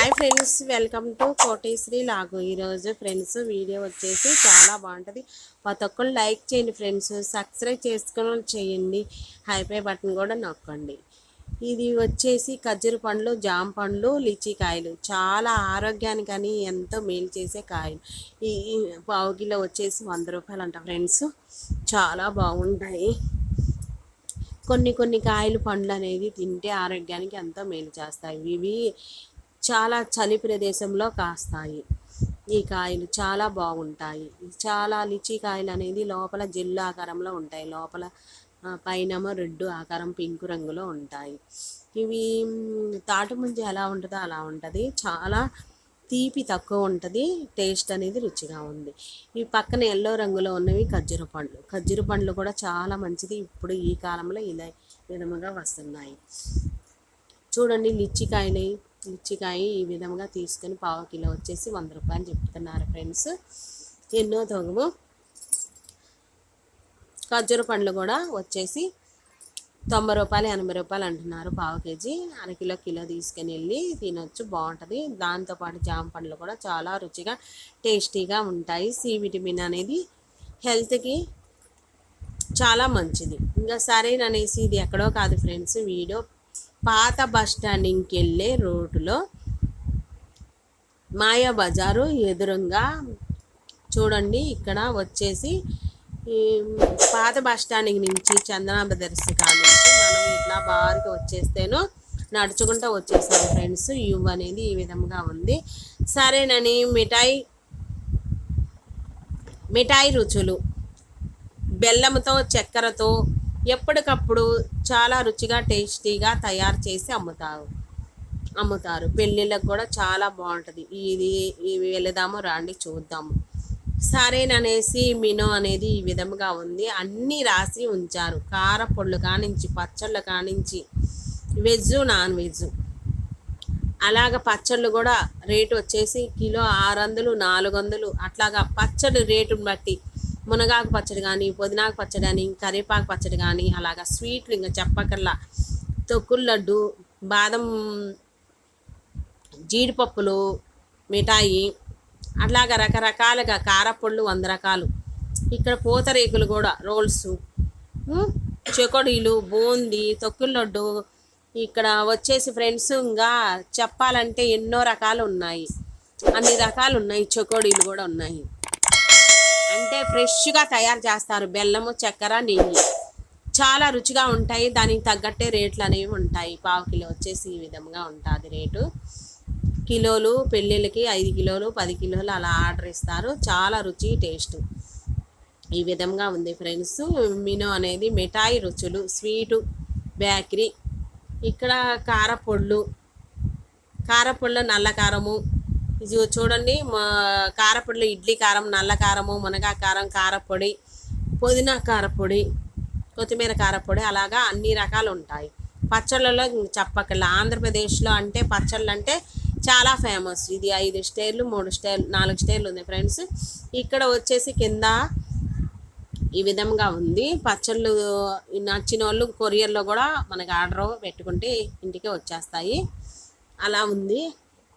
Hi friends, welcome to Koteswari లాగు. ఈరోజు friends video వచ్చేసి చాలా బాగుంటుంది. ప్రతి ఒక్కరు లైక్ చేయండి ఫ్రెండ్స్, సబ్స్క్రైబ్ చేసుకొని చేయండి, హైపై బటన్ కూడా నొక్కండి. ఇది వచ్చేసి ఖర్జూర పండ్లు, జామ పండ్లు, లిచీ కాయలు. చాలా ఆరోగ్యానికి అని ఎంతో మేలు చేసే కాయలు. ఈ పావు కిలో వచ్చేసి 100 రూపాయలు అంట ఫ్రెండ్స్. చాలా బాగుంటాయి. కొన్ని కాయలు పండ్లు అనేది తింటే ఆరోగ్యానికి ఎంతో మేలు చేస్తాయి. ఇవి చాలా చలి ప్రదేశంలో కాస్తాయి. ఈ కాయలు చాలా బాగుంటాయి. చాలా లిచీ కాయలు అనేది లోపల జెల్లు ఆకారంలో ఉంటాయి, లోపల పైనమో రెడ్ ఆకారం పింక్ రంగులో ఉంటాయి. ఇవి తాటి ముంజ ఎలా ఉంటుందో అలా ఉంటుంది. చాలా తీపి తక్కువ ఉంటుంది, టేస్ట్ అనేది రుచిగా ఉంది. ఈ పక్కన ఎల్లో రంగులో ఉన్నవి ఖర్జూర పండ్లు. ఖర్జూర పండ్లు కూడా చాలా మంచిది. ఇప్పుడు ఈ కాలంలో ఇలా విధముగా వస్తున్నాయి. చూడండి, లిచ్చికాయ ఈ విధంగా తీసుకొని పావు కిలో వచ్చేసి 100 రూపాయలు చెప్తున్నారు ఫ్రెండ్స్. ఎన్నో తొగము. ఖర్జూర పండ్లు కూడా వచ్చేసి 90 రూపాయలు 80 రూపాయలు అంటున్నారు పావు కేజీ. కిలో తీసుకొని వెళ్ళి తినొచ్చు, బాగుంటుంది. దాంతోపాటు జామ పండ్లు కూడా చాలా రుచిగా టేస్టీగా ఉంటాయి. సి విటమిన్ అనేది హెల్త్కి చాలా మంచిది. ఇంకా సరేననేసి ఇది ఎక్కడో కాదు ఫ్రెండ్స్, వీడియో పాత బస్ స్టాండింగ్కి వెళ్ళే రోడ్డులో మాయా బజారు ఎదురుగా చూడండి. ఇక్కడ వచ్చేసి పాత బస్ స్టాండింగ్ నుంచి చందన బ్రదర్స్ నుంచి మనం ఇట్లా బారుగా వచ్చేస్తేనో నడుచుకుంటూ వచ్చేసాం ఫ్రెండ్స్. ఇవ్ అనేది ఈ విధంగా ఉంది. సరేనని మిఠాయి రుచులు బెల్లంతో చక్కెరతో ఎప్పటికప్పుడు చాలా రుచిగా టేస్టీగా తయారు చేసి అమ్ముతారు. పెళ్ళిళ్ళకు కూడా చాలా బాగుంటుంది. ఇవి వెళదాము, రాండి చూద్దాము. సరేననేసి మినో అనేది ఈ విధముగా ఉంది. అన్నీ రాసి ఉంచారు. కారపొళ్ళు కానించి, పచ్చళ్ళు కానించి, వెజ్ నాన్ వెజ్. అలాగ పచ్చళ్ళు కూడా రేటు వచ్చేసి కిలో 600 400 అట్లాగా పచ్చడి రేటుని బట్టి. మునగాకు పచ్చడి కానీ, పుదీనాకు పచ్చడి కానీ, కరివేపాకు పచ్చడి కానీ, అలాగా స్వీట్లు ఇంకా చెప్పకల్లా తొక్కుల లడ్డు, బాదం, జీడిపప్పులు, మిఠాయి, అట్లాగా రకరకాలుగా కారపొళ్ళు 100 రకాలు. ఇక్కడ పూతరేకులు కూడా, రోల్స్, చెకోడీలు, బూందీ, తొక్కుల లడ్డు. ఇక్కడ వచ్చేసి ఫ్రెండ్స్ ఇంకా చెప్పాలంటే ఎన్నో రకాలు ఉన్నాయి, అన్ని రకాలు ఉన్నాయి. చెకోడీలు కూడా ఉన్నాయి. అంటే ఫ్రెష్గా తయారు చేస్తారు. బెల్లము, చక్కెర, నెయ్యి చాలా రుచిగా ఉంటాయి. దానికి తగ్గట్టే రేట్లు అనేవి ఉంటాయి. పావు కిలో వచ్చేసి ఈ విధంగా ఉంటుంది రేటు. కిలోలు పెళ్ళిళ్ళకి 5 కిలోలు 10 కిలోలు అలా ఆర్డర్ ఇస్తారు. చాలా రుచి టేస్ట్ ఈ విధంగా ఉంది ఫ్రెండ్స్. మినో అనేది మిఠాయి రుచులు, స్వీటు బేకరీ. ఇక్కడ కారపొళ్ళు నల్ల కారము. ఇది చూడండి, కారపొడిలో ఇడ్లీ కారం, నల్ల కారము, మునగా కారం, కారపొడి, పుదీనా కారపొడి, కొత్తిమీర కారపొడి, అలాగా అన్ని రకాలు ఉంటాయి. పచ్చళ్ళలో చెప్పకల్లా. ఆంధ్రప్రదేశ్లో అంటే పచ్చళ్ళు అంటే చాలా ఫేమస్. ఇది 5 స్టేర్లు 3 స్టేర్లు 4 స్టేర్లు ఉంది ఫ్రెండ్స్. ఇక్కడ వచ్చేసి కింద ఈ విధంగా ఉంది. పచ్చళ్ళు నచ్చిన వాళ్ళు కొరియర్లో కూడా మనకి ఆర్డర్ పెట్టుకుంటే ఇంటికి వచ్చేస్తాయి. అలా ఉంది.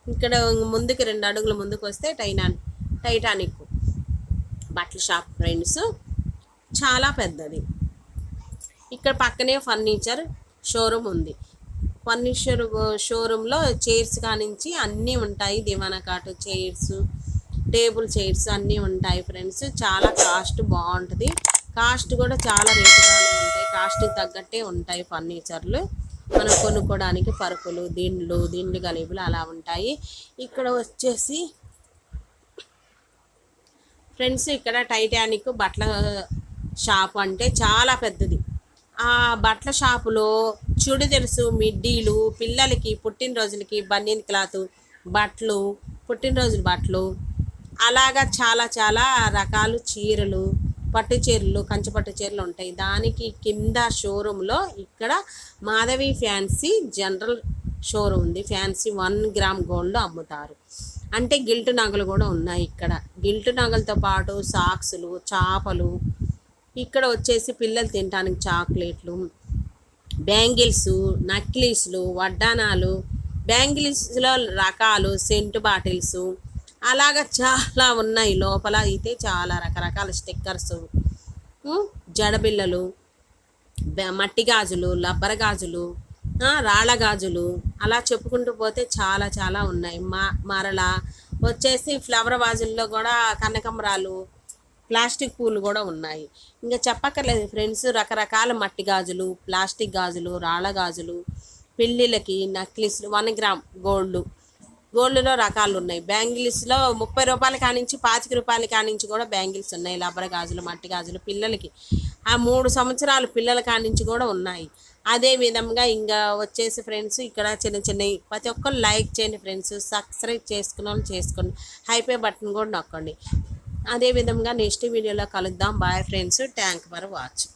ఇక్కడ ముందుకు 2 అడుగులు ముందుకు వస్తే టైటానిక్ బట్టల షాప్ ఫ్రెండ్స్, చాలా పెద్దది. ఇక్కడ పక్కనే ఫర్నిచర్ షోరూమ్ ఉంది. ఫర్నిచర్ షోరూంలో చైర్స్ కానించి అన్నీ ఉంటాయి. దివానా కాటు చైర్స్, టేబుల్ చైర్స్ అన్నీ ఉంటాయి ఫ్రెండ్స్. చాలా కాస్ట్ బాగుంటుంది. కాస్ట్ కూడా చాలా రేటుగానే ఉంటాయి. కాస్ట్కి తగ్గట్టే ఉంటాయి ఫర్నిచర్లు. మనం కొనుక్కోవడానికి పరుపులు, దిండ్లు గలీబులు అలా ఉంటాయి. ఇక్కడ వచ్చేసి ఫ్రెండ్స్, ఇక్కడ టైటానిక్ బట్టల షాప్ అంటే చాలా పెద్దది. ఆ బట్టల షాపులో చుడిదెలుసు, మిడ్డీలు, పిల్లలకి పుట్టినరోజులకి బనీన్ క్లాత్ బట్టలు, పుట్టినరోజుల బట్టలు, అలాగా చాలా చాలా రకాలు చీరలు, పట్టు చీరలు, కంచిపట్టు చీరలు ఉంటాయి. దానికి కింద షోరూంలో ఇక్కడ మాధవి ఫ్యాన్సీ జనరల్ షోరూమ్ ఉంది. ఫ్యాన్సీ 1 గ్రామ్ గోల్డ్లో అమ్ముతారు. అంటే గిల్ట్ నగలు కూడా ఉన్నాయి ఇక్కడ. గిల్ట్ నగలతో పాటు సాక్సులు, చాపలు, ఇక్కడ వచ్చేసి పిల్లలు తినడానికి చాక్లెట్లు, బ్యాంగిల్స్, నక్లీస్లు, వడ్డానాలు, బ్యాంగిల్స్లో రకాలు, సెంటు బాటిల్స్ అలాగా చాలా ఉన్నాయి. లోపల అయితే చాలా రకరకాల స్టిక్కర్స్, జడబిళ్ళలు, మట్టి గాజులు, రబ్బర్ గాజులు, రాళ్ళ గాజులు అలా చెప్పుకుంటూ పోతే చాలా చాలా ఉన్నాయి. మరలా వచ్చేసి ఫ్లవర్ వాజుల్లో కూడా కనకంబరాలు, ప్లాస్టిక్ పూలు కూడా ఉన్నాయి. ఇంకా చెప్పక్కర్లేదు ఫ్రెండ్స్, రకరకాల మట్టి గాజులు, ప్లాస్టిక్ గాజులు, రాళ్ళ గాజులు, పెళ్ళిళ్ళకి నక్లిస్లు, 1 గ్రామ్ గోల్డ్లో రకాలు ఉన్నాయి. బ్యాంగిల్స్లో 30 రూపాయల కానించి 25 రూపాయల కానించి కూడా బ్యాంగిల్స్ ఉన్నాయి. రబ్బర్ గాజులు, మట్టి గాజులు పిల్లలకి 3 సంవత్సరాల పిల్లల కానించి కూడా ఉన్నాయి. అదే విధంగా ఇంకా వచ్చేసి ఫ్రెండ్స్ ఇక్కడ చిన్న చిన్నవి ప్రతి ఒక్కరు లైక్ చేయండి ఫ్రెండ్స్, సబ్స్క్రైబ్ చేసుకున్న వాళ్ళు చేసుకోండి, హైపే బటన్ కూడా నొక్కండి. అదే విధంగా నెక్స్ట్ వీడియోలో కలుద్దాం. Bye friends, thank for watch.